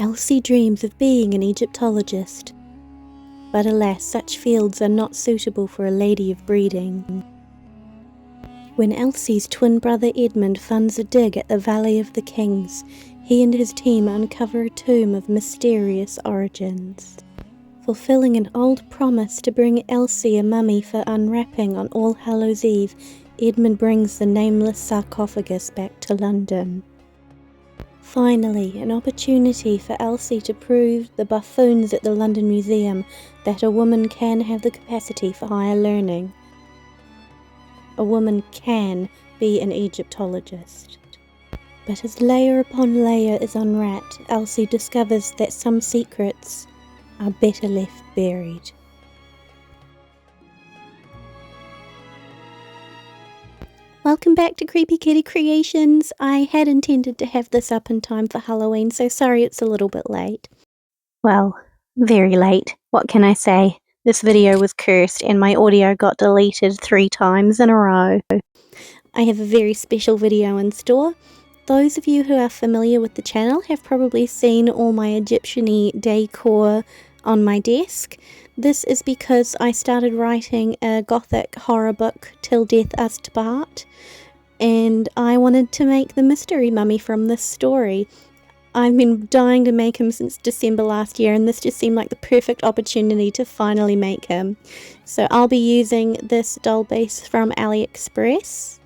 Elsie dreams of being an Egyptologist, but alas, such fields are not suitable for a lady of breeding. When Elsie's twin brother Edmund funds a dig at the Valley of the Kings, he and his team uncover a tomb of mysterious origins. Fulfilling an old promise to bring Elsie a mummy for unwrapping on All Hallows Eve, Edmund brings the nameless sarcophagus back to London. Finally, an opportunity for Elsie to prove the buffoons at the London Museum that a woman can have the capacity for higher learning. A woman can be an Egyptologist. But as layer upon layer is unwrapped, Elsie discovers that some secrets are better left buried. Welcome back to Creepy Kitty Creations. I had intended to have this up in time for Halloween, so sorry it's a little bit late. Well, very late. What can I say? This video was cursed and my audio got deleted 3 times in a row. I have a very special video in store. Those of you who are familiar with the channel have probably seen all my Egyptian-y decor on my desk. This is because I started writing a gothic horror book, Till Death Us to Part, and I wanted to make the mystery mummy from this story. I've been dying to make him since December last year, and this just seemed like the perfect opportunity to finally make him. So I'll be using this doll base from AliExpress.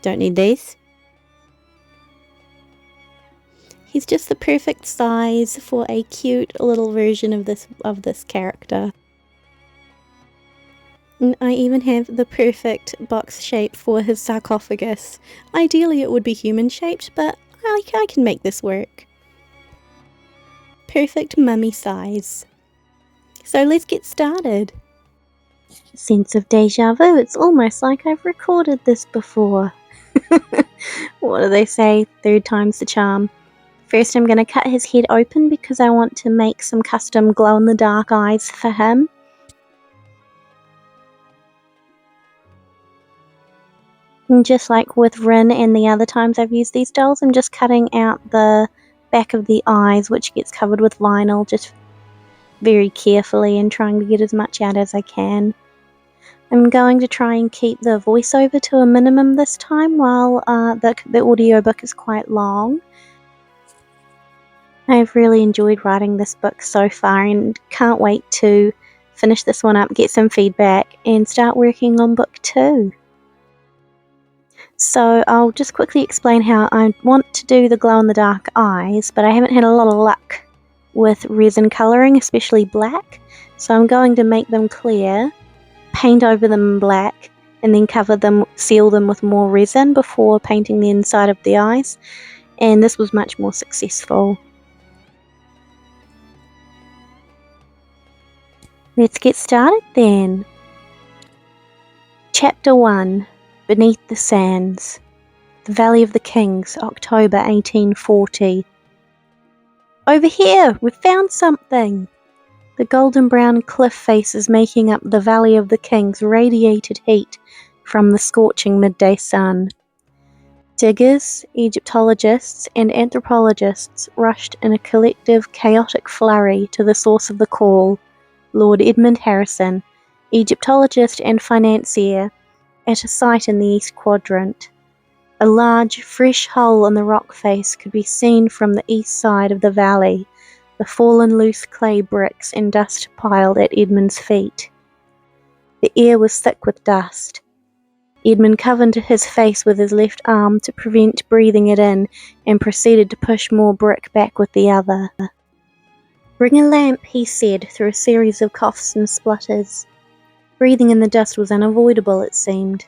Don't need these. He's just the perfect size for a cute little version of this character. And I even have the perfect box shape for his sarcophagus. Ideally it would be human shaped, but I can make this work. Perfect mummy size. So let's get started. Sense of deja vu, it's almost like I've recorded this before. What do they say? 3rd time's the charm. First I'm going to cut his head open because I want to make some custom glow-in-the-dark eyes for him. And just like with Rin and the other times I've used these dolls, I'm just cutting out the back of the eyes, which gets covered with vinyl, just very carefully and trying to get as much out as I can. I'm going to try and keep the voiceover to a minimum this time while the audiobook is quite long. I've really enjoyed writing this book so far and can't wait to finish this one up, get some feedback, and start working on book 2. So I'll just quickly explain how I want to do the glow-in-the-dark eyes, but I haven't had a lot of luck with resin colouring, especially black. So I'm going to make them clear, paint over them black, and then cover them, seal them with more resin before painting the inside of the eyes. And this was much more successful. Let's get started then. Chapter 1. Beneath the Sands. The Valley of the Kings, October 1840. Over here! We've found something! The golden brown cliff faces making up the Valley of the Kings radiated heat from the scorching midday sun. Diggers, Egyptologists, and anthropologists rushed in a collective, chaotic flurry to the source of the call, Lord Edmund Harrison, Egyptologist and financier, at a site in the East Quadrant. A large, fresh hole in the rock face could be seen from the east side of the valley, the fallen loose clay bricks and dust piled at Edmund's feet. The air was thick with dust. Edmund covered his face with his left arm to prevent breathing it in and proceeded to push more brick back with the other. "Bring a lamp," he said through a series of coughs and splutters. Breathing in the dust was unavoidable, it seemed.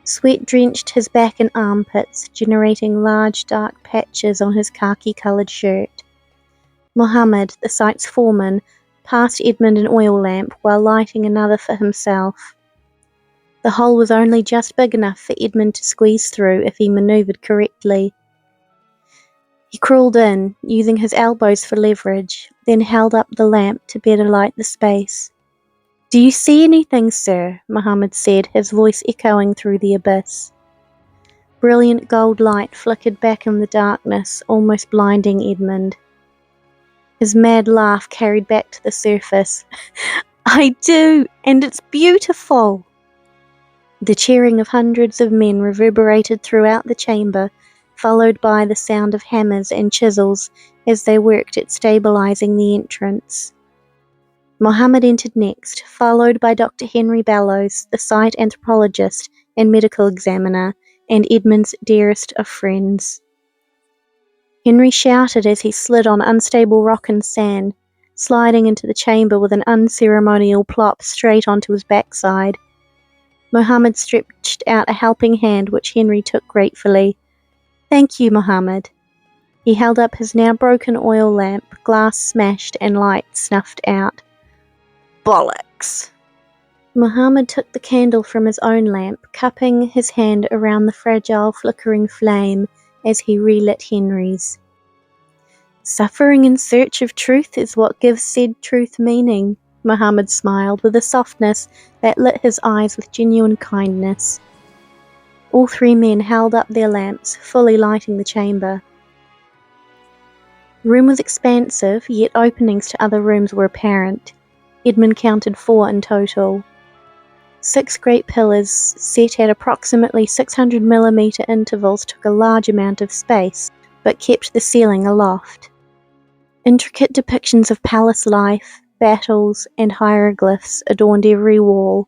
Sweat drenched his back and armpits, generating large dark patches on his khaki-coloured shirt. Mohammed, the site's foreman, passed Edmund an oil lamp while lighting another for himself. The hole was only just big enough for Edmund to squeeze through if he manoeuvred correctly. He crawled in, using his elbows for leverage, then held up the lamp to better light the space. "Do you see anything, sir?" Mohammed said, his voice echoing through the abyss. Brilliant gold light flickered back in the darkness, almost blinding Edmund. His mad laugh carried back to the surface. "I do, and it's beautiful!" The cheering of hundreds of men reverberated throughout the chamber, followed by the sound of hammers and chisels as they worked at stabilizing the entrance. Mohammed entered next, followed by Dr. Henry Bellows, the site anthropologist and medical examiner, and Edmund's dearest of friends. Henry shouted as he slid on unstable rock and sand, sliding into the chamber with an unceremonial plop straight onto his backside. Mohammed stretched out a helping hand, which Henry took gratefully. "Thank you, Mohammed." He held up his now broken oil lamp, glass smashed and light snuffed out. "Bollocks!" Mohammed took the candle from his own lamp, cupping his hand around the fragile, flickering flame as he relit Henry's. "Suffering in search of truth is what gives said truth meaning," Mohammed smiled with a softness that lit his eyes with genuine kindness. All three men held up their lamps, fully lighting the chamber. The room was expansive, yet openings to other rooms were apparent. Edmund counted 4 in total. 6 great pillars, set at approximately 600mm intervals, took a large amount of space, but kept the ceiling aloft. Intricate depictions of palace life, battles, and hieroglyphs adorned every wall,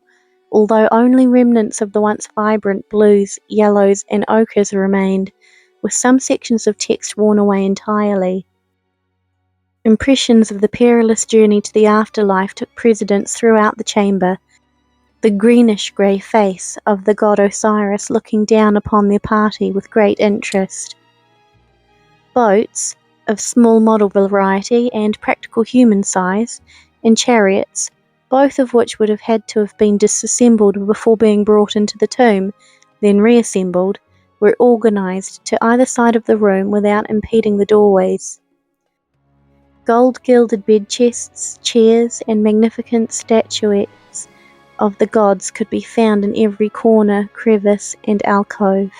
although only remnants of the once vibrant blues, yellows, and ochres remained, with some sections of text worn away entirely. Impressions of the perilous journey to the afterlife took precedence throughout the chamber, the greenish-grey face of the god Osiris looking down upon their party with great interest. Boats, of small model variety and practical human size, and chariots, both of which would have had to have been disassembled before being brought into the tomb, then reassembled, were organized to either side of the room without impeding the doorways. Gold-gilded bed-chests, chairs, and magnificent statuettes of the gods could be found in every corner, crevice, and alcove.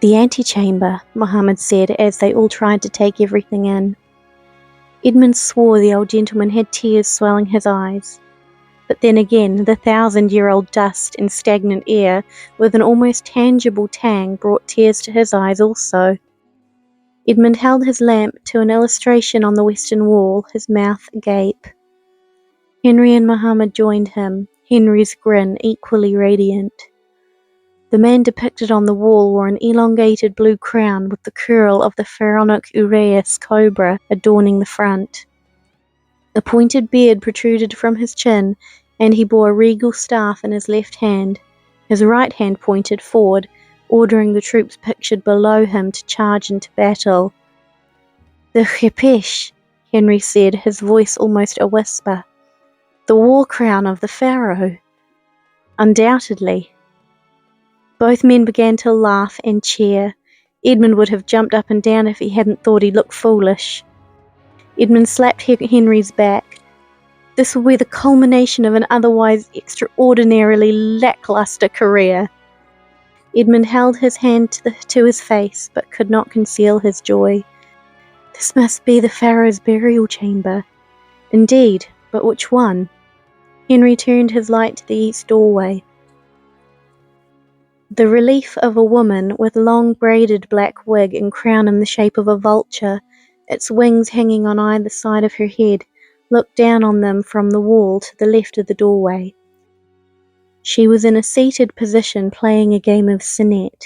"The antechamber," Mohammed said as they all tried to take everything in. Edmund swore the old gentleman had tears swelling his eyes. But then again, the 1,000-year-old dust and stagnant air, with an almost tangible tang, brought tears to his eyes also. Edmund held his lamp to an illustration on the western wall, his mouth agape. Henry and Mohammed joined him, Henry's grin equally radiant. The man depicted on the wall wore an elongated blue crown with the curl of the pharaonic uraeus cobra adorning the front. A pointed beard protruded from his chin, and he bore a regal staff in his left hand. His right hand pointed forward, ordering the troops pictured below him to charge into battle. "The Chepesh," Henry said, his voice almost a whisper. "The war crown of the pharaoh." "Undoubtedly." Both men began to laugh and cheer. Edmund would have jumped up and down if he hadn't thought he looked foolish. Edmund slapped Henry's back. This will be the culmination of an otherwise extraordinarily lackluster career. Edmund held his hand to his face, but could not conceal his joy. This must be the pharaoh's burial chamber. Indeed, but which one? Henry turned his light to the east doorway. The relief of a woman with long braided black wig and crown in the shape of a vulture, its wings hanging on either side of her head, looked down on them from the wall to the left of the doorway. She was in a seated position playing a game of Senet.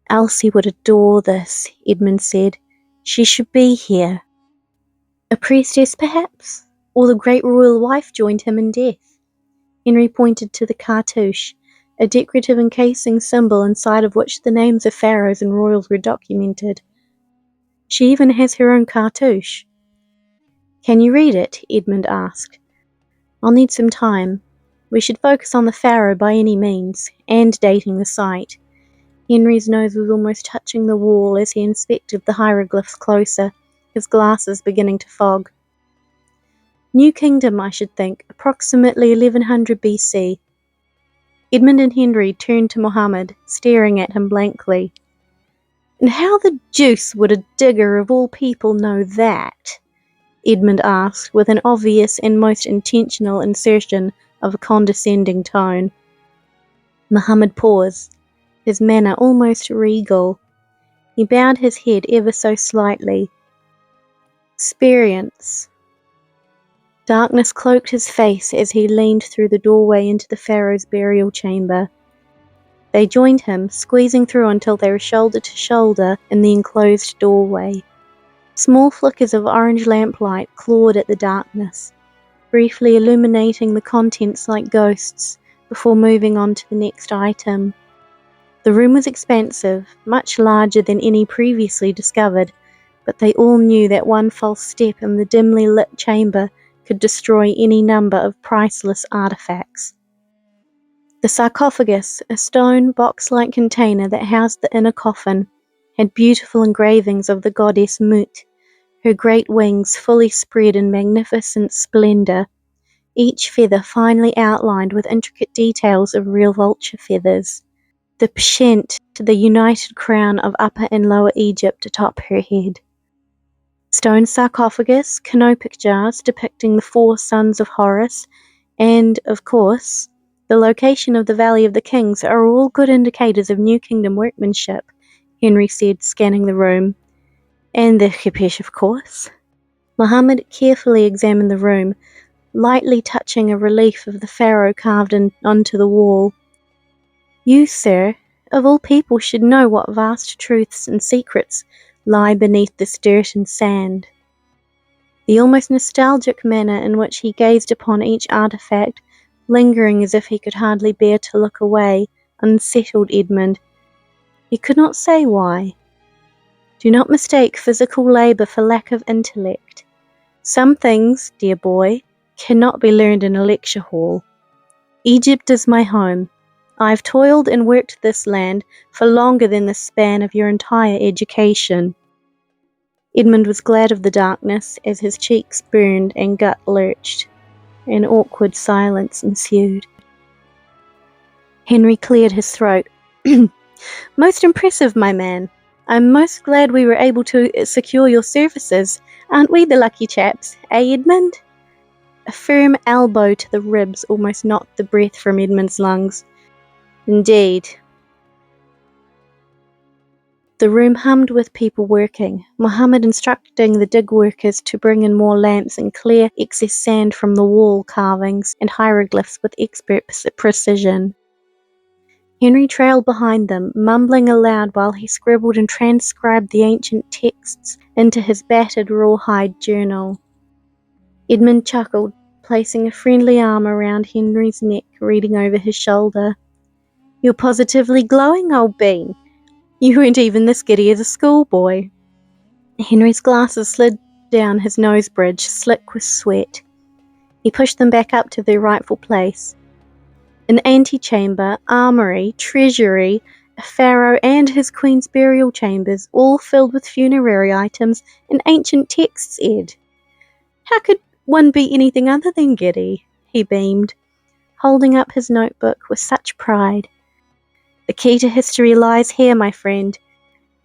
"Elsie would adore this," Edmund said. "She should be here." A priestess, perhaps? Or the great royal wife joined him in death? Henry pointed to the cartouche, a decorative encasing symbol inside of which the names of pharaohs and royals were documented. "She even has her own cartouche." "Can you read it?" Edmund asked. "I'll need some time. We should focus on the pharaoh by any means, and dating the site." Henry's nose was almost touching the wall as he inspected the hieroglyphs closer, his glasses beginning to fog. "New Kingdom, I should think, approximately 1100 BC. Edmund and Henry turned to Mohammed, staring at him blankly. "And how the deuce would a digger of all people know that?" Edmund asked, with an obvious and most intentional insertion of a condescending tone. Mohammed paused, his manner almost regal. He bowed his head ever so slightly. "Experience." Darkness cloaked his face as he leaned through the doorway into the pharaoh's burial chamber. They joined him, squeezing through until they were shoulder to shoulder in the enclosed doorway. Small flickers of orange lamplight clawed at the darkness, briefly illuminating the contents like ghosts before moving on to the next item. The room was expansive, much larger than any previously discovered, but they all knew that one false step in the dimly lit chamber could destroy any number of priceless artifacts. The sarcophagus, a stone box-like container that housed the inner coffin, had beautiful engravings of the goddess Mut, her great wings fully spread in magnificent splendor, each feather finely outlined with intricate details of real vulture feathers. The pshent to the united crown of Upper and Lower Egypt atop her head. Stone sarcophagus, canopic jars depicting the 4 sons of Horus, and, of course, the location of the Valley of the Kings are all good indicators of New Kingdom workmanship, Henry said, scanning the room. And the Khipesh, of course. Mohammed carefully examined the room, lightly touching a relief of the pharaoh carved onto the wall. "You, sir, of all people should know what vast truths and secrets lie beneath this dirt and sand." The almost nostalgic manner in which he gazed upon each artifact, lingering as if he could hardly bear to look away, unsettled Edmund. He could not say why. Do not mistake physical labour for lack of intellect. Some things, dear boy, cannot be learned in a lecture hall. Egypt is my home. I've toiled and worked this land for longer than the span of your entire education. Edmund was glad of the darkness as his cheeks burned and gut lurched. An awkward silence ensued. Henry cleared his throat. "Most impressive, my man. I'm most glad we were able to secure your services. Aren't we the lucky chaps, eh, Edmund?" A firm elbow to the ribs almost knocked the breath from Edmund's lungs. "Indeed." The room hummed with people working, Mohammed instructing the dig workers to bring in more lamps and clear excess sand from the wall carvings and hieroglyphs with expert precision. Henry trailed behind them, mumbling aloud while he scribbled and transcribed the ancient texts into his battered rawhide journal. Edmund chuckled, placing a friendly arm around Henry's neck, reading over his shoulder. "You're positively glowing, old bean. You weren't even this giddy as a schoolboy." Henry's glasses slid down his nose bridge, slick with sweat. He pushed them back up to their rightful place. An antechamber, armory, treasury, a pharaoh and his queen's burial chambers, all filled with funerary items and ancient texts, Ed. How could one be anything other than giddy? He beamed, holding up his notebook with such pride. "The key to history lies here, my friend.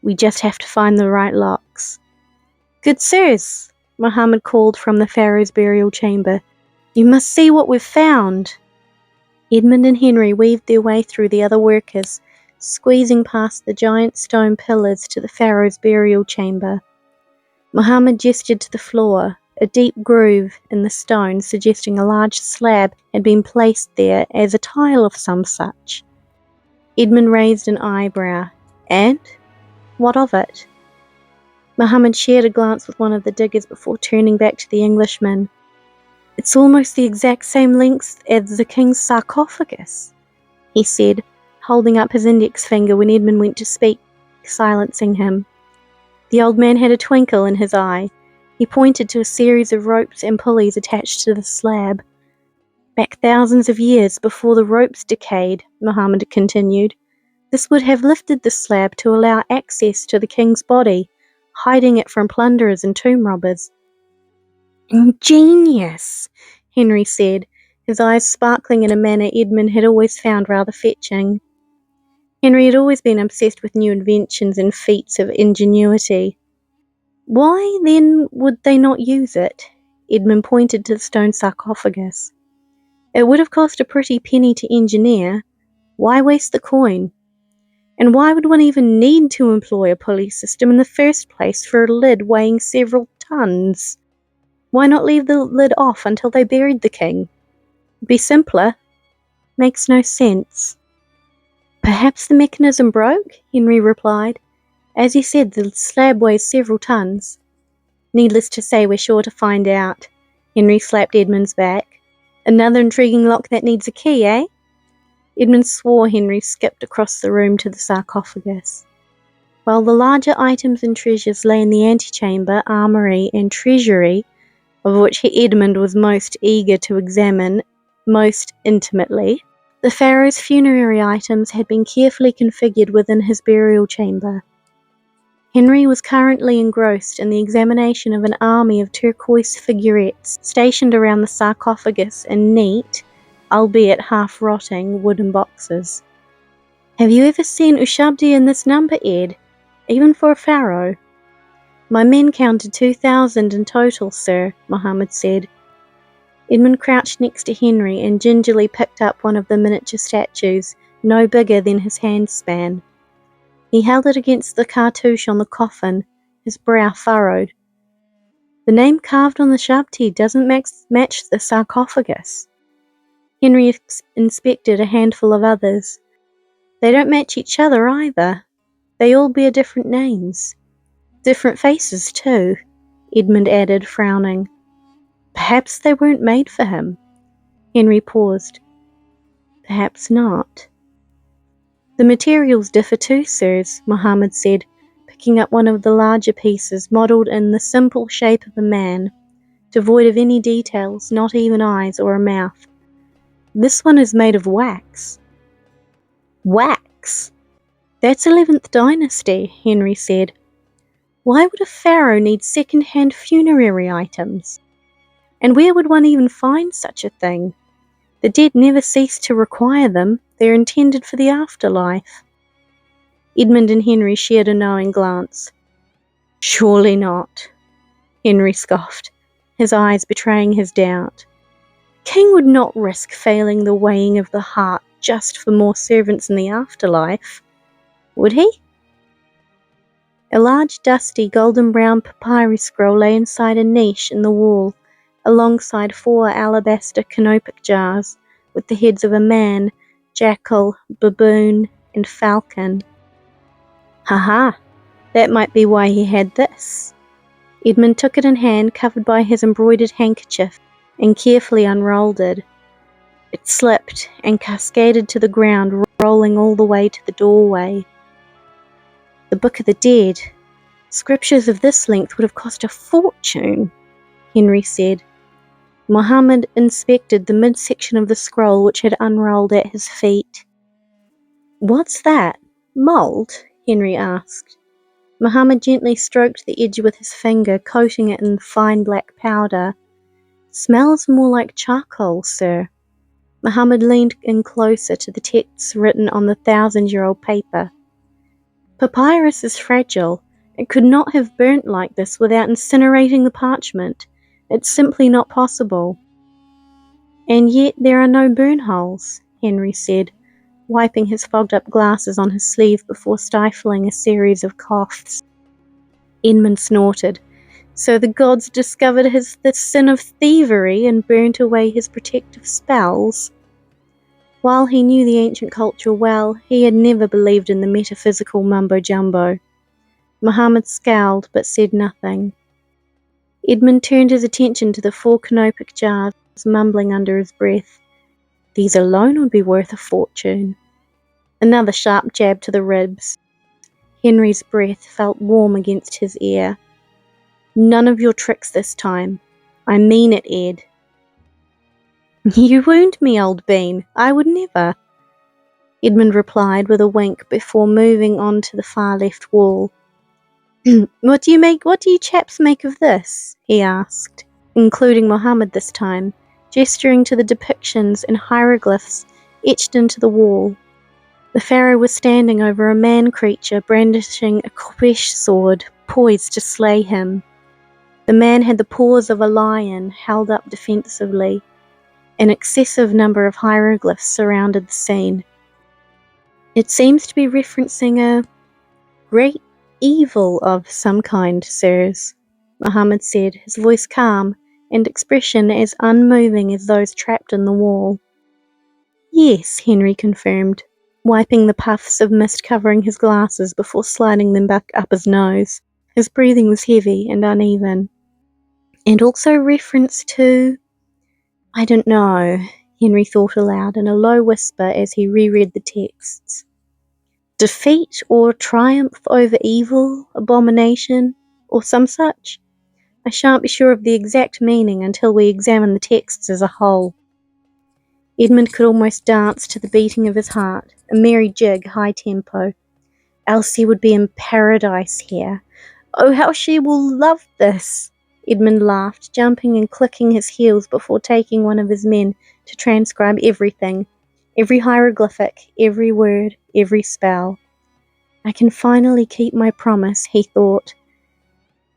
We just have to find the right locks." "Good sirs," Mohammed called from the pharaoh's burial chamber. "You must see what we've found." Edmund and Henry weaved their way through the other workers, squeezing past the giant stone pillars to the pharaoh's burial chamber. Mohammed gestured to the floor, a deep groove in the stone suggesting a large slab had been placed there as a tile of some such. Edmund raised an eyebrow. "And? What of it?" Mohammed shared a glance with one of the diggers before turning back to the Englishman. "It's almost the exact same length as the king's sarcophagus," he said, holding up his index finger when Edmund went to speak, silencing him. The old man had a twinkle in his eye. He pointed to a series of ropes and pulleys attached to the slab. "Back thousands of years before the ropes decayed," Mohammed continued, "this would have lifted the slab to allow access to the king's body, hiding it from plunderers and tomb robbers." "Ingenious," Henry said, his eyes sparkling in a manner Edmund had always found rather fetching. Henry had always been obsessed with new inventions and feats of ingenuity. Why, then, would they not use it? Edmund pointed to the stone sarcophagus. It would have cost a pretty penny to engineer. Why waste the coin? And why would one even need to employ a pulley system in the first place for a lid weighing several tons? Why not leave the lid off until they buried the king? Be simpler. Makes no sense. Perhaps the mechanism broke, Henry replied. As he said, the slab weighs several tons. Needless to say, we're sure to find out. Henry slapped Edmund's back. Another intriguing lock that needs a key, eh? Edmund swore. Henry skipped across the room to the sarcophagus. While the larger items and treasures lay in the antechamber, armoury, and treasury, of which Edmund was most eager to examine most intimately, the pharaoh's funerary items had been carefully configured within his burial chamber. Henry was currently engrossed in the examination of an army of turquoise figurettes stationed around the sarcophagus in neat, albeit half-rotting, wooden boxes. "Have you ever seen Ushabti in this number, Ed? Even for a pharaoh?" "My men counted 2,000 in total, sir," Muhammad said. Edmund crouched next to Henry and gingerly picked up one of the miniature statues, no bigger than his handspan. He held it against the cartouche on the coffin, his brow furrowed. "The name carved on the Shabti doesn't match the sarcophagus." Henry inspected a handful of others. "They don't match each other either. They all bear different names. Different faces, too," Edmund added, frowning. "Perhaps they weren't made for him." Henry paused. "Perhaps not." "The materials differ too, sirs," Muhammad said, picking up one of the larger pieces, modelled in the simple shape of a man, devoid of any details, not even eyes or a mouth. "This one is made of wax." "Wax? That's 11th dynasty," Henry said. "Why would a pharaoh need second-hand funerary items? And where would one even find such a thing? The dead never cease to require them. They're intended for the afterlife." Edmund and Henry shared a knowing glance. "Surely not," Henry scoffed, his eyes betraying his doubt. "King would not risk failing the weighing of the heart just for more servants in the afterlife, would he?" A large, dusty, golden-brown papyrus scroll lay inside a niche in the wall, alongside 4 alabaster canopic jars with the heads of a man, jackal, baboon, and falcon. "Ha-ha, that might be why he had this." Edmund took it in hand, covered by his embroidered handkerchief, and carefully unrolled it. It slipped and cascaded to the ground, rolling all the way to the doorway. "The Book of the Dead. Scriptures of this length would have cost a fortune," Henry said. Muhammad inspected the midsection of the scroll which had unrolled at his feet. "What's that? Mould?" Henry asked. Muhammad gently stroked the edge with his finger, coating it in fine black powder. "Smells more like charcoal, sir." Muhammad leaned in closer to the texts written on the 1,000-year-old paper. "Papyrus is fragile. It could not have burnt like this without incinerating the parchment. It's simply not possible." "And yet there are no burn holes," Henry said, wiping his fogged-up glasses on his sleeve before stifling a series of coughs. Edmund snorted. "So the gods discovered the sin of thievery and burnt away his protective spells?" While he knew the ancient culture well, he had never believed in the metaphysical mumbo-jumbo. Muhammad scowled but said nothing. Edmund turned his attention to the 4 canopic jars, mumbling under his breath. "These alone would be worth a fortune." Another sharp jab to the ribs. Henry's breath felt warm against his ear. "None of your tricks this time. I mean it, Ed." "You wound me, old bean. I would never," Edmund replied with a wink before moving on to the far left wall. What do you chaps make of this?" he asked, including Muhammad this time, gesturing to the depictions and hieroglyphs etched into the wall. The pharaoh was standing over a man-creature brandishing a Kopesh sword, poised to slay him. The man had the paws of a lion held up defensively. An excessive number of hieroglyphs surrounded the scene. It seems to be referencing a great evil of some kind, sirs, Muhammad said, his voice calm and expression as unmoving as those trapped in the wall. Yes, Henry confirmed, wiping the puffs of mist covering his glasses before sliding them back up his nose. His breathing was heavy and uneven. And also reference to... I don't know, Henry thought aloud in a low whisper as he reread the texts. Defeat or triumph over evil, abomination, or some such? I shan't be sure of the exact meaning until we examine the texts as a whole. Edmund could almost dance to the beating of his heart, a merry jig, high tempo. Elsie would be in paradise here. Oh, how she will love this! Edmund laughed, jumping and clicking his heels before taking one of his men to transcribe everything, every hieroglyphic, every word, every spell. I can finally keep my promise, he thought.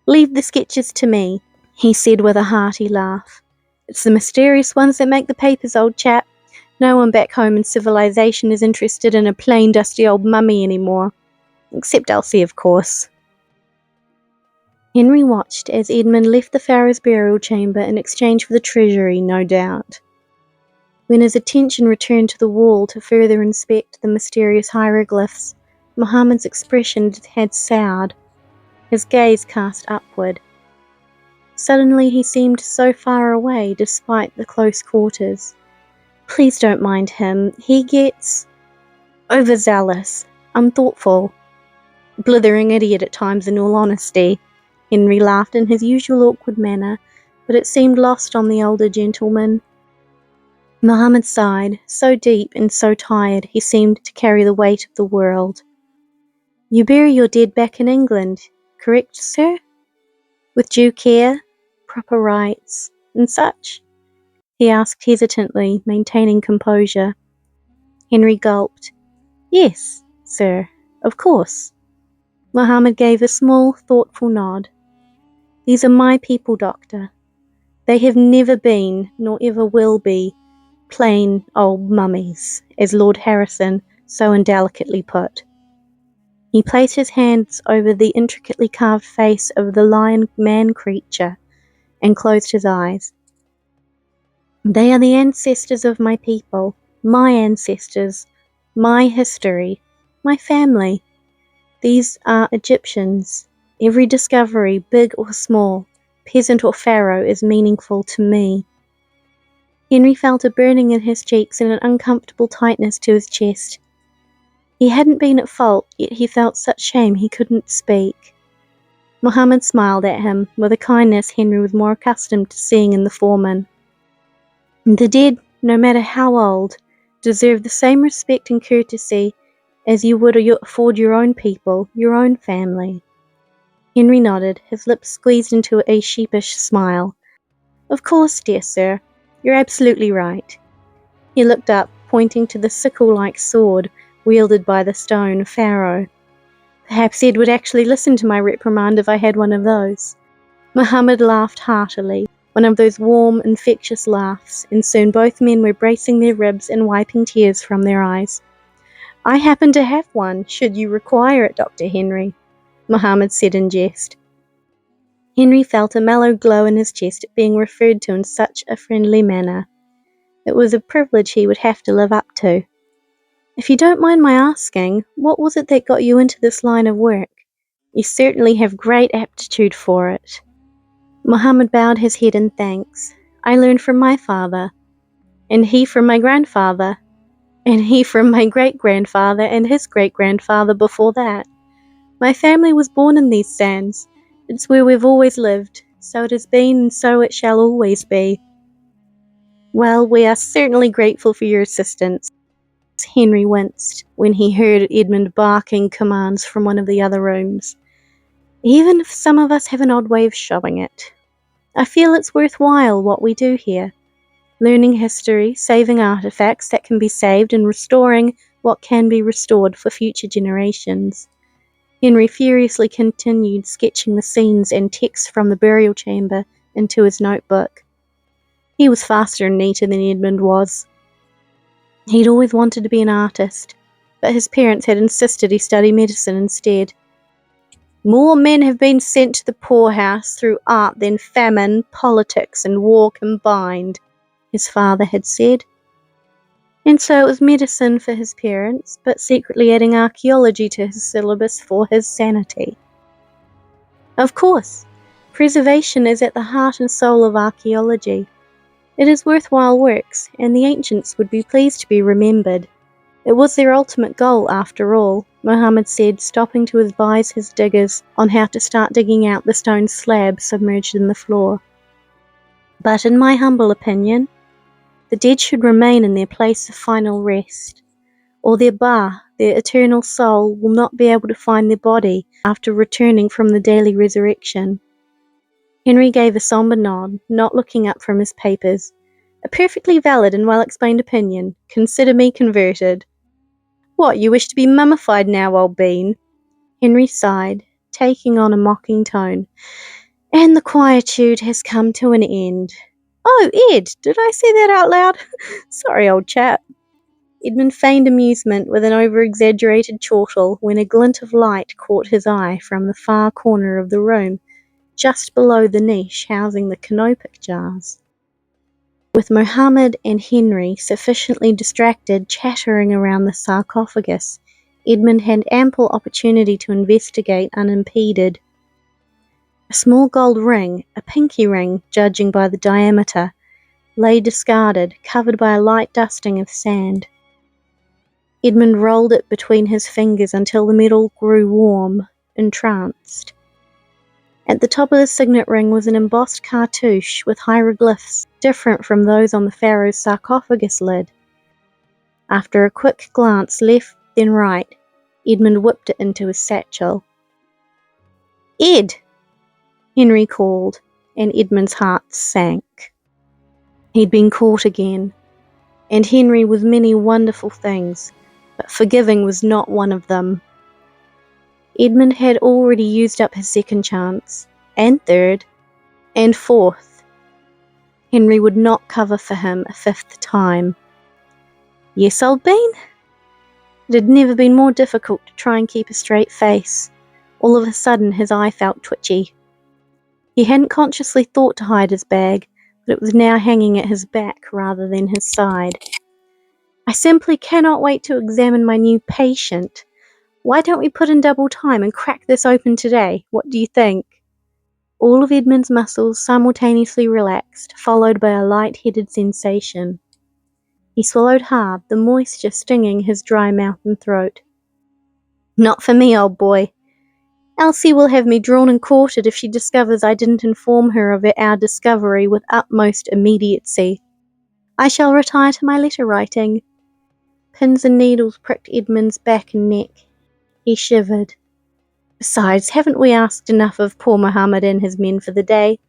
Leave the sketches to me, he said with a hearty laugh. It's the mysterious ones that make the papers, old chap. No one back home in civilization is interested in a plain, dusty old mummy anymore. Except Elsie, of course. Henry watched as Edmund left the pharaoh's burial chamber in exchange for the treasury, no doubt. When his attention returned to the wall to further inspect the mysterious hieroglyphs, Muhammad's expression had soured, his gaze cast upward. Suddenly he seemed so far away despite the close quarters. Please don't mind him, he gets overzealous, unthoughtful. Blithering idiot at times, in all honesty. Henry laughed in his usual awkward manner, but it seemed lost on the older gentleman. Muhammad sighed, so deep and so tired he seemed to carry the weight of the world. You bury your dead back in England, correct, sir? With due care, proper rites, and such? He asked hesitantly, maintaining composure. Henry gulped. Yes, sir, of course. Muhammad gave a small, thoughtful nod. These are my people, Doctor. They have never been, nor ever will be, plain old mummies, as Lord Harrison so indelicately put. He placed his hands over the intricately carved face of the lion man creature and closed his eyes. They are the ancestors of my people, my ancestors, my history, my family. These are Egyptians. Every discovery, big or small, peasant or pharaoh, is meaningful to me. Henry felt a burning in his cheeks and an uncomfortable tightness to his chest. He hadn't been at fault, yet he felt such shame he couldn't speak. Muhammad smiled at him, with a kindness Henry was more accustomed to seeing in the foreman. The dead, no matter how old, deserve the same respect and courtesy as you would afford your own people, your own family. Henry nodded, his lips squeezed into a sheepish smile. Of course, dear sir, you're absolutely right. He looked up, pointing to the sickle-like sword wielded by the stone pharaoh. Perhaps Ed would actually listen to my reprimand if I had one of those. Muhammad laughed heartily, one of those warm, infectious laughs, and soon both men were bracing their ribs and wiping tears from their eyes. I happen to have one, should you require it, Dr. Henry, Muhammad said in jest. Henry felt a mellow glow in his chest at being referred to in such a friendly manner. It was a privilege he would have to live up to. If you don't mind my asking, what was it that got you into this line of work? You certainly have great aptitude for it. Muhammad bowed his head in thanks. I learned from my father, and he from my grandfather, and he from my great-grandfather and his great-grandfather before that. My family was born in these sands. It's where we've always lived, so it has been and so it shall always be. Well, we are certainly grateful for your assistance. Henry winced when he heard Edmund barking commands from one of the other rooms. Even if some of us have an odd way of showing it. I feel it's worthwhile what we do here. learning history, saving artifacts that can be saved, and restoring what can be restored for future generations. Henry furiously continued sketching the scenes and texts from the burial chamber into his notebook. He was faster and neater than Edmund was. He'd always wanted to be an artist, but his parents had insisted he study medicine instead. More men have been sent to the poorhouse through art than famine, politics, and war combined, his father had said. And so it was medicine for his parents, but secretly adding archaeology to his syllabus for his sanity. Of course, preservation is at the heart and soul of archaeology. It is worthwhile works, and the ancients would be pleased to be remembered. It was their ultimate goal, after all, Mohammed said, stopping to advise his diggers on how to start digging out the stone slab submerged in the floor. But in my humble opinion, the dead should remain in their place of final rest, or their their eternal soul, will not be able to find their body after returning from the daily resurrection. Henry gave a sombre nod, not looking up from his papers. A perfectly valid and well-explained opinion. Consider me converted. What, you wish to be mummified now, old bean? Henry sighed, taking on a mocking tone. And the quietude has come to an end. Oh, Ed, did I say that out loud? Sorry, old chap. Edmund feigned amusement with an over-exaggerated chortle when a glint of light caught his eye from the far corner of the room, just below the niche housing the canopic jars. With Mohammed and Henry sufficiently distracted chattering around the sarcophagus, Edmund had ample opportunity to investigate unimpeded. A small gold ring, a pinky ring judging by the diameter, lay discarded, covered by a light dusting of sand. Edmund rolled it between his fingers until the metal grew warm, entranced. At the top of the signet ring was an embossed cartouche with hieroglyphs different from those on the pharaoh's sarcophagus lid. After a quick glance left then right, Edmund whipped it into his satchel. Ed! Henry called, and Edmund's heart sank. He'd been caught again, and Henry was many wonderful things, but forgiving was not one of them. Edmund had already used up his second chance, and third, and fourth. Henry would not cover for him a fifth time. Yes, old bean? It had never been more difficult to try and keep a straight face. All of a sudden his eye felt twitchy. He hadn't consciously thought to hide his bag, but it was now hanging at his back rather than his side. I simply cannot wait to examine my new patient. Why don't we put in double time and crack this open today? What do you think? All of Edmund's muscles simultaneously relaxed, followed by a light-headed sensation. He swallowed hard, the moisture stinging his dry mouth and throat. Not for me, old boy. Elsie will have me drawn and quartered if she discovers I didn't inform her of our discovery with utmost immediacy. I shall retire to my letter writing. Pins and needles pricked Edmund's back and neck. He shivered. Besides, haven't we asked enough of poor Mohammed and his men for the day?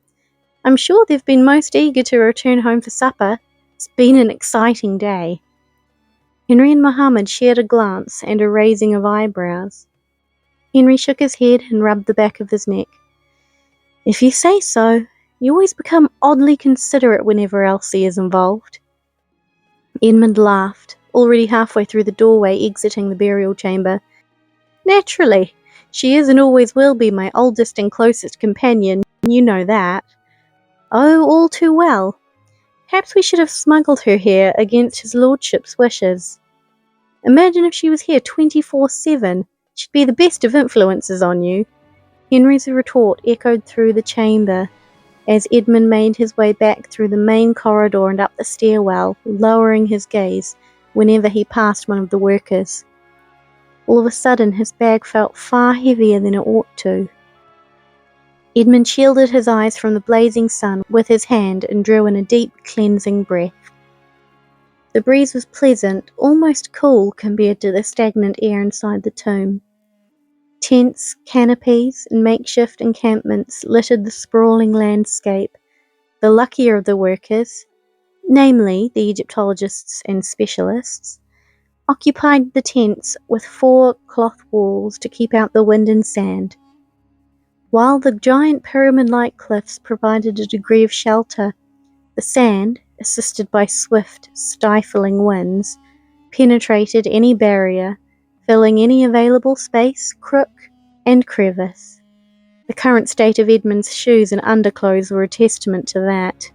I'm sure they've been most eager to return home for supper. It's been an exciting day. Henry and Mohammed shared a glance and a raising of eyebrows. Henry shook his head and rubbed the back of his neck. If you say so, you always become oddly considerate whenever Elsie is involved. Edmund laughed, already halfway through the doorway exiting the burial chamber. Naturally, she is and always will be my oldest and closest companion, you know that. Oh, all too well. Perhaps we should have smuggled her here against his lordship's wishes. Imagine if she was here 24/7. She'd be the best of influences on you. Henry's retort echoed through the chamber as Edmund made his way back through the main corridor and up the stairwell, lowering his gaze whenever he passed one of the workers. All of a sudden his bag felt far heavier than it ought to. Edmund shielded his eyes from the blazing sun with his hand and drew in a deep, cleansing breath. The breeze was pleasant, almost cool compared to the stagnant air inside the tomb. Tents, canopies, and makeshift encampments littered the sprawling landscape. The luckier of the workers, namely the Egyptologists and specialists, occupied the tents with 4 cloth walls to keep out the wind and sand. While the giant pyramid-like cliffs provided a degree of shelter, the sand, assisted by swift, stifling winds, penetrated any barrier, filling any available space, crook, and crevice. The current state of Edmund's shoes and underclothes were a testament to that.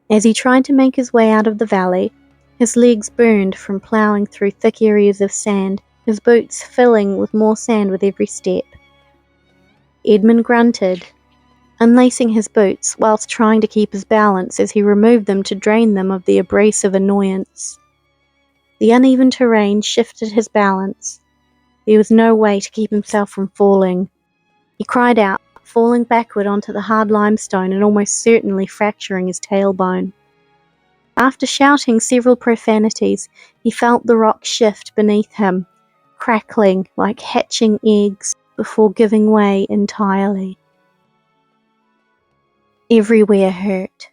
As he tried to make his way out of the valley, his legs burned from ploughing through thick areas of sand, his boots filling with more sand with every step. Edmund grunted, unlacing his boots whilst trying to keep his balance as he removed them to drain them of the abrasive annoyance. The uneven terrain shifted his balance. There was no way to keep himself from falling. He cried out, falling backward onto the hard limestone and almost certainly fracturing his tailbone. After shouting several profanities, he felt the rock shift beneath him, crackling like hatching eggs before giving way entirely. Everywhere hurt.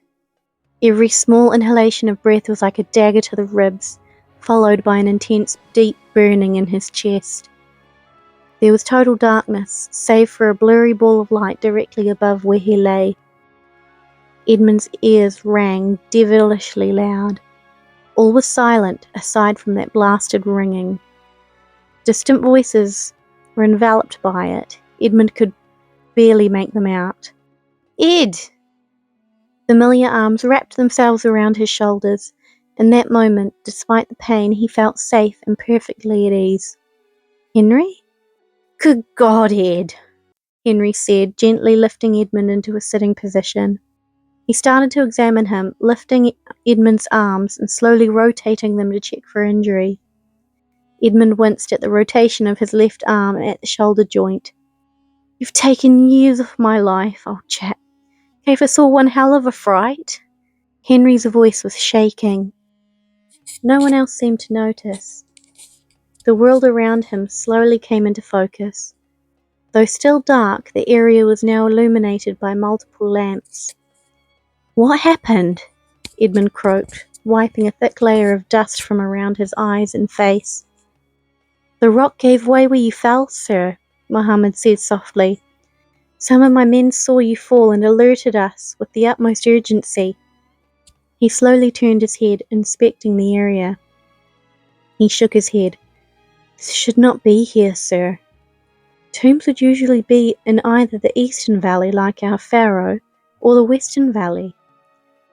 Every small inhalation of breath was like a dagger to the ribs, followed by an intense, deep burning in his chest. There was total darkness, save for a blurry ball of light directly above where he lay. Edmund's ears rang devilishly loud. All was silent, aside from that blasted ringing. Distant voices were enveloped by it. Edmund could barely make them out. "Ed!" Familiar arms wrapped themselves around his shoulders. In that moment, despite the pain, he felt safe and perfectly at ease. "Henry?" "Good God, Ed," Henry said, gently lifting Edmund into a sitting position. He started to examine him, lifting Edmund's arms and slowly rotating them to check for injury. Edmund winced at the rotation of his left arm at the shoulder joint. "You've taken years of my life, old chap. Gave us all one hell of a fright." Henry's voice was shaking. No one else seemed to notice. The world around him slowly came into focus. Though still dark, the area was now illuminated by multiple lamps. "What happened?" Edmund croaked, wiping a thick layer of dust from around his eyes and face. "The rock gave way where you fell, sir," Mohammed said softly. "Some of my men saw you fall and alerted us with the utmost urgency." He slowly turned his head, inspecting the area. He shook his head. "This should not be here, sir. Tombs would usually be in either the eastern valley like our pharaoh, or the western valley.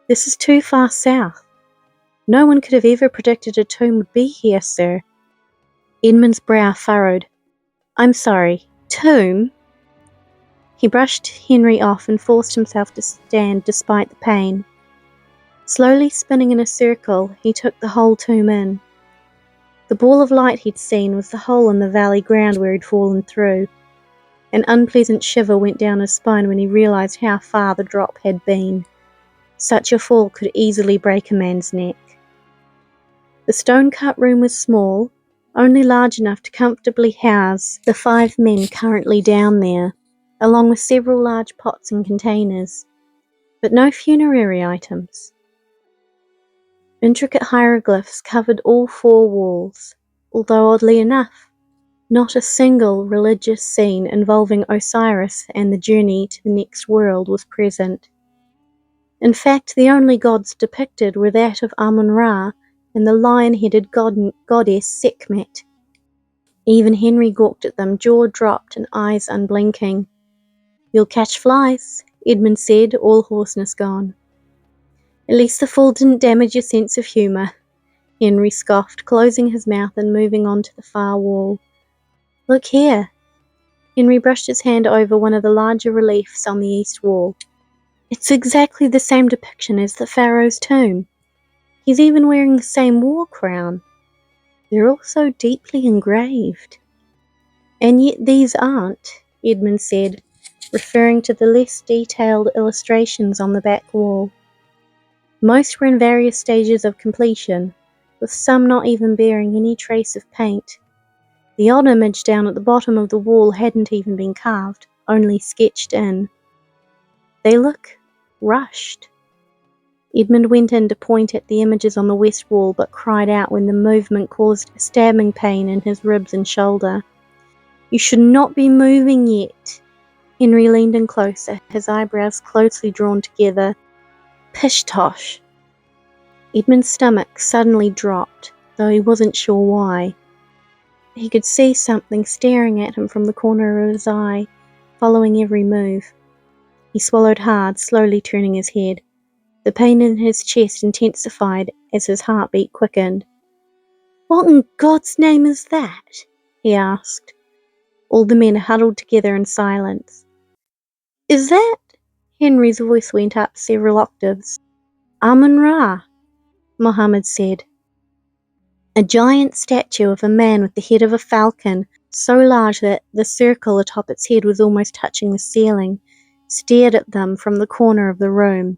This is too far south. No one could have ever predicted a tomb would be here, sir." Edmund's brow furrowed. "I'm sorry, tomb?" He brushed Henry off and forced himself to stand despite the pain. Slowly spinning in a circle, he took the whole tomb in. The ball of light he'd seen was the hole in the valley ground where he'd fallen through. An unpleasant shiver went down his spine when he realized how far the drop had been. Such a fall could easily break a man's neck. The stone-cut room was small, only large enough to comfortably house the 5 men currently down there, along with several large pots and containers, but no funerary items. Intricate hieroglyphs covered all 4 walls, although oddly enough, not a single religious scene involving Osiris and the journey to the next world was present. In fact, the only gods depicted were that of Amun-Ra and the lion-headed goddess Sekhmet. Even Henry gawked at them, jaw dropped and eyes unblinking. "You'll catch flies," Edmund said, all hoarseness gone. "At least the fall didn't damage your sense of humour," Henry scoffed, closing his mouth and moving on to the far wall. "Look here." Henry brushed his hand over one of the larger reliefs on the east wall. "It's exactly the same depiction as the pharaoh's tomb. He's even wearing the same war crown. They're all so deeply engraved." "And yet these aren't," Edmund said, referring to the less detailed illustrations on the back wall. Most were in various stages of completion, with some not even bearing any trace of paint. The odd image down at the bottom of the wall hadn't even been carved, only sketched in. "They look rushed." Edmund went in to point at the images on the west wall, but cried out when the movement caused a stabbing pain in his ribs and shoulder. "You should not be moving yet." Henry leaned in closer, his eyebrows closely drawn together. Pish-tosh. Edmund's stomach suddenly dropped, though he wasn't sure why. He could see something staring at him from the corner of his eye, following every move. He swallowed hard, slowly turning his head. The pain in his chest intensified as his heartbeat quickened. "What in God's name is that?" he asked. All the men huddled together in silence. "Is that?" Henry's voice went up several octaves. "Amun-Ra," Mohammed said. A giant statue of a man with the head of a falcon, so large that the circle atop its head was almost touching the ceiling, stared at them from the corner of the room.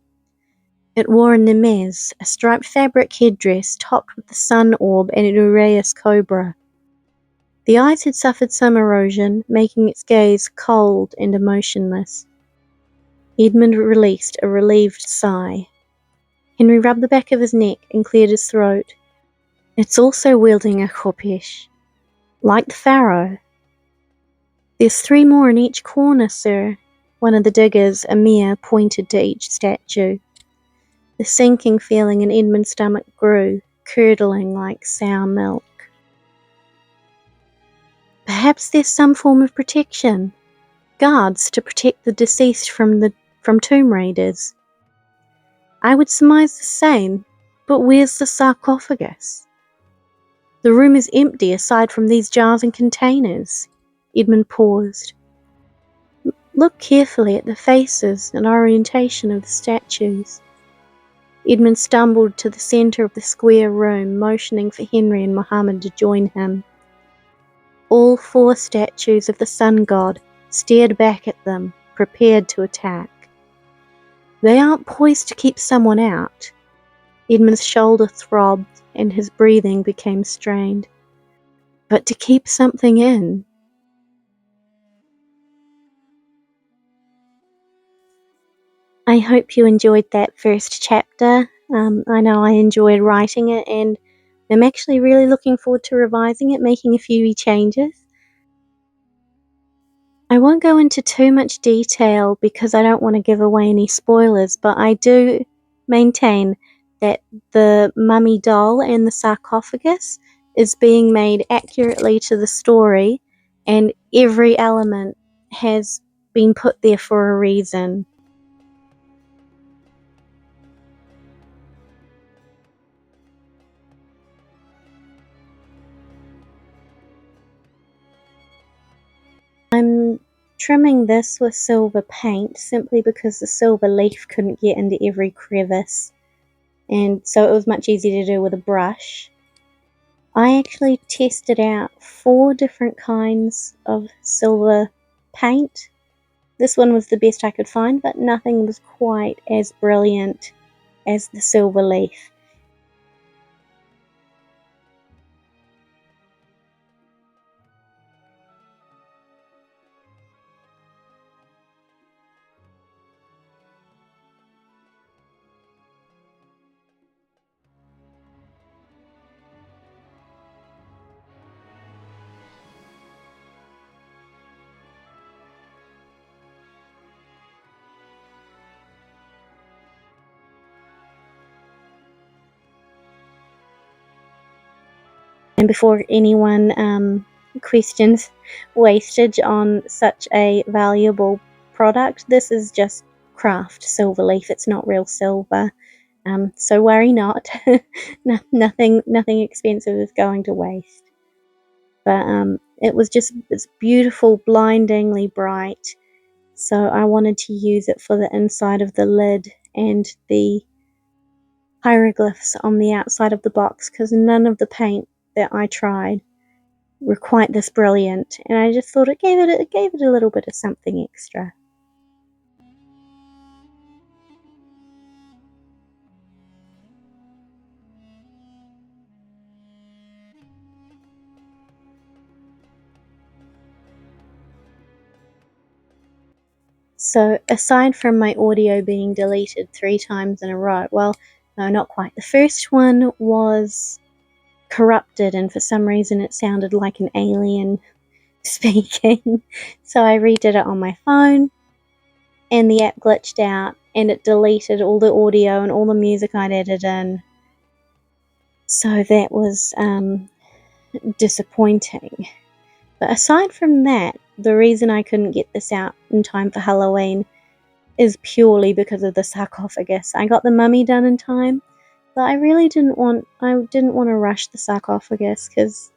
It wore a nemez, a striped fabric headdress topped with the sun orb and an uraeus cobra. The eyes had suffered some erosion, making its gaze cold and emotionless. Edmund released a relieved sigh. Henry rubbed the back of his neck and cleared his throat. "It's also wielding a khopesh, like the pharaoh." "There's 3 more in each corner, sir." One of the diggers, Amir, pointed to each statue. The sinking feeling in Edmund's stomach grew, curdling like sour milk. "Perhaps there's some form of protection. Guards to protect the deceased from tomb raiders." "I would surmise the same, but where's the sarcophagus?" "The room is empty aside from these jars and containers." Edmund paused. "Look carefully at the faces and orientation of the statues." Edmund stumbled to the centre of the square room, motioning for Henry and Mohammed to join him. All 4 statues of the sun god stared back at them, prepared to attack. "They aren't poised to keep someone out." Edmund's shoulder throbbed and his breathing became strained. "But to keep something in." I hope you enjoyed that first chapter. I know I enjoyed writing it, and I'm actually really looking forward to revising it, making a few changes. I won't go into too much detail because I don't want to give away any spoilers, but I do maintain that the mummy doll and the sarcophagus is being made accurately to the story, and every element has been put there for a reason. I'm trimming this with silver paint simply because the silver leaf couldn't get into every crevice, and so it was much easier to do with a brush. I actually tested out 4 different kinds of silver paint. This one was the best I could find, but nothing was quite as brilliant as the silver leaf. And before anyone questions wastage on such a valuable product, this is just craft silver leaf. It's not real silver. So worry not. Nothing expensive is going to waste. But it's beautiful, blindingly bright. So I wanted to use it for the inside of the lid and the hieroglyphs on the outside of the box, because none of the paint that I tried were quite this brilliant, and I just thought it gave it a little bit of something extra. So aside from my audio being deleted 3 times in a row, well, no, not quite. The first one was corrupted, and for some reason it sounded like an alien speaking. So I redid it on my phone, and the app glitched out, and it deleted all the audio and all the music I'd added in. So that was disappointing. But aside from that, the reason I couldn't get this out in time for Halloween is purely because of the sarcophagus. I got the mummy done in time, but I really didn't want to rush the sarcophagus because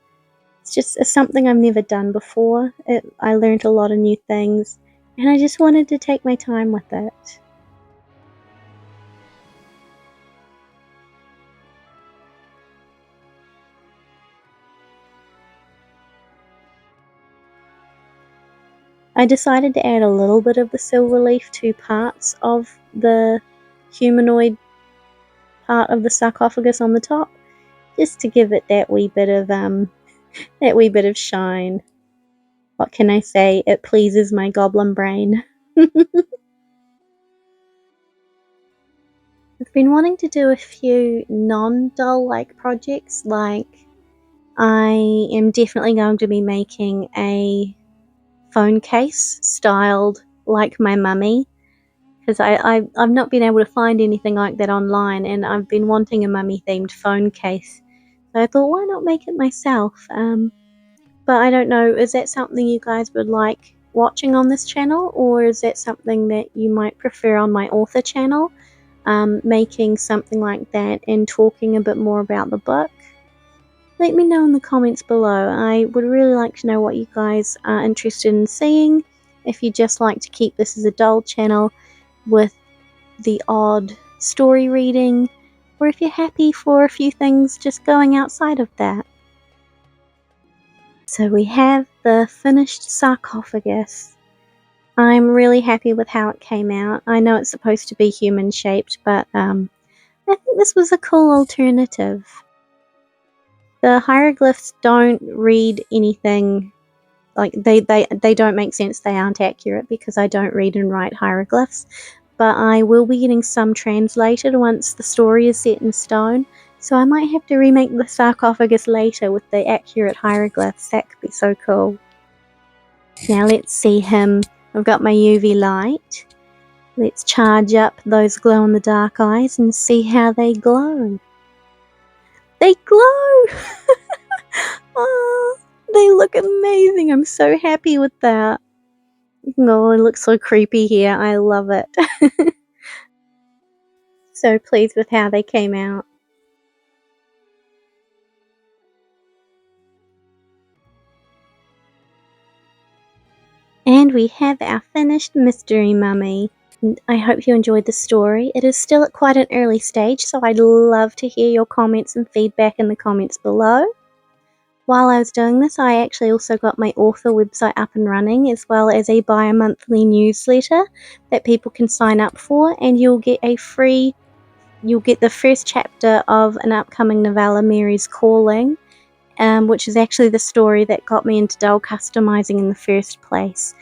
it's something I've never done before. I learned a lot of new things, and I just wanted to take my time with it. I decided to add a little bit of the silver leaf to parts of the humanoid part of the sarcophagus on the top, just to give it that wee bit of shine. What can I say? It pleases my goblin brain. I've been wanting to do a few non-doll-like projects, like I am definitely going to be making a phone case styled like my mummy, because I've not been able to find anything like that online, and I've been wanting a mummy themed phone case. So I thought, why not make it myself? But I don't know, is that something you guys would like watching on this channel, or is that something that you might prefer on my author channel? Making something like that and talking a bit more about the book? Let me know in the comments below. I would really like to know what you guys are interested in seeing. If you just like to keep this as a doll channel with the odd story reading, or if you're happy for a few things just going outside of that. So we have the finished sarcophagus. I'm really happy with how it came out. I know it's supposed to be human shaped, but I think this was a cool alternative. The hieroglyphs don't read anything, like they don't make sense, they aren't accurate because I don't read and write hieroglyphs, but I will be getting some translated once the story is set in stone, so I might have to remake the sarcophagus later with the accurate hieroglyphs. That could be so cool. Now let's see him. I've got my UV light. Let's charge up those glow-in-the-dark eyes and see how they glow. They glow! Oh, they look amazing. I'm so happy with that. Oh, it looks so creepy here. I love it. So pleased with how they came out. And we have our finished mystery mummy. I hope you enjoyed the story. It is still at quite an early stage, so I'd love to hear your comments and feedback in the comments below. While I was doing this, I actually also got my author website up and running, as well as a bi-monthly newsletter that people can sign up for, and you'll get the first chapter of an upcoming novella, Mary's Calling, which is actually the story that got me into doll customizing in the first place.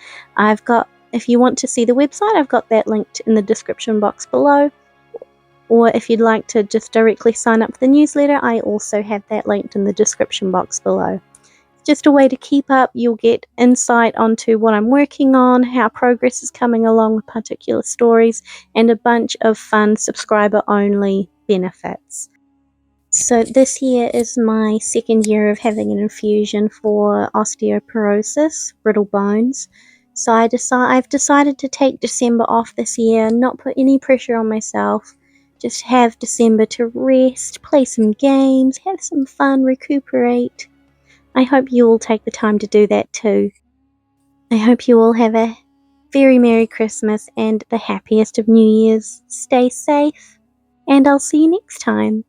If you want to see the website, I've got that linked in the description box below. Or if you'd like to just directly sign up for the newsletter, I also have that linked in the description box below. It's just a way to keep up. You'll get insight onto what I'm working on, how progress is coming along with particular stories, and a bunch of fun subscriber-only benefits. So this year is my second year of having an infusion for osteoporosis, brittle bones. So I've decided to take December off this year, not put any pressure on myself. Just have December to rest, play some games, have some fun, recuperate. I hope you all take the time to do that too. I hope you all have a very Merry Christmas and the happiest of New Years. Stay safe, and I'll see you next time.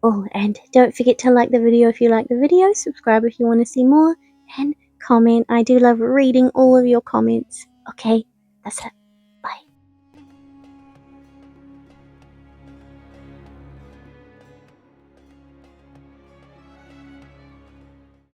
Oh, and don't forget to like the video if you like the video, subscribe if you want to see more, and comment. I do love reading all of your comments. Okay, that's it.